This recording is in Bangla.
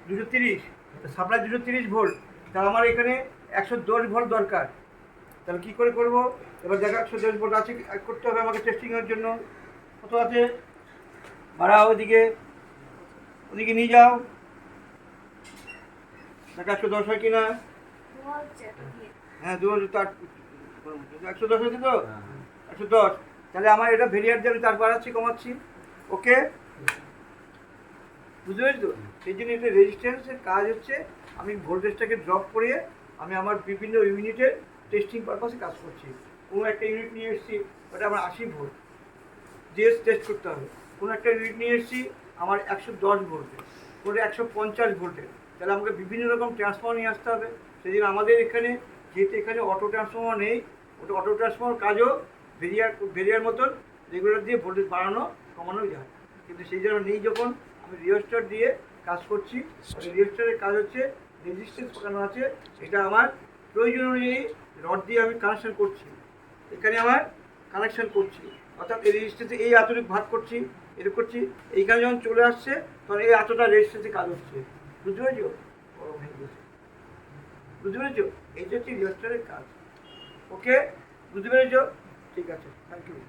230, সাপ্লাই 230 ভোল্ট, তাহলে আমার এখানে 110 ভোল্ট দরকার। তাহলে কী করে করবো? এবার দেখা 110 ভোল্ট আছে করতে হবে আমাকে টেস্টিংয়ের জন্য। কত আছে? বাড়াও, ওদিকে নিয়ে যাও, দেখা 110 হয় কিনা। হ্যাঁ 110 হয়েছে তো, 110। তাহলে আমার এটা ভেরিয়ার দিয়ে আমি তার বাড়াচ্ছি কমাচ্ছি। ওকে, বুঝতে পেরেছি তো? সেই জন্য এটা রেজিস্ট্যান্সের কাজ হচ্ছে আমি ভোল্টেজটাকে ড্রপ করিয়ে আমি আমার বিভিন্ন ইউনিটের টেস্টিং পারপাসে কাজ করছি। কোনো একটা ইউনিট নিয়ে এসেছি, ওটা আমার 80 ভোল্ট দিয়ে টেস্ট করতে হবে। কোনো একটা ইউনিট নিয়ে এসেছি আমার 110 ভোল্টের, কোনো 150 ভোল্টের, তাহলে আমাকে বিভিন্ন রকম ট্রান্সফর্মার নিয়ে আসতে হবে। সেই জন্য আমাদের এখানে, যেহেতু এখানে অটো ট্রান্সফর্মার নেই, ওটা অটো ট্রান্সফর্মার কাজও ভেরিয়ার মতন রেগুলার দিয়ে ভোল্টেজ বাড়ানো কমানো যায়। কিন্তু সেই জন্য নেই, যখন আমি রিওস্টার দিয়ে কাজ করছি। রিওস্টারের কাজ হচ্ছে রেজিস্ট্যান্স পাকানো আছে, এটা আমার প্রয়োজন অনুযায়ী রড দিয়ে আমি কানেকশন করছি। এখানে আমার কানেকশন করছি, অর্থাৎ এই রেজিস্ট্যান্সে এই এতটুকু ভাগ করছি, এরকম করছি। এইখানে যখন চলে আসছে তখন এই এতটা রেজিস্ট্যান্সে কাজ হচ্ছে। বুঝতে পেরেছো? বুঝতে পেরেছো? এই যে হচ্ছে রিওস্টারের কাজ। ওকে, বুঝতে পেরেছো? ঠিক আছে, থ্যাংক ইউ।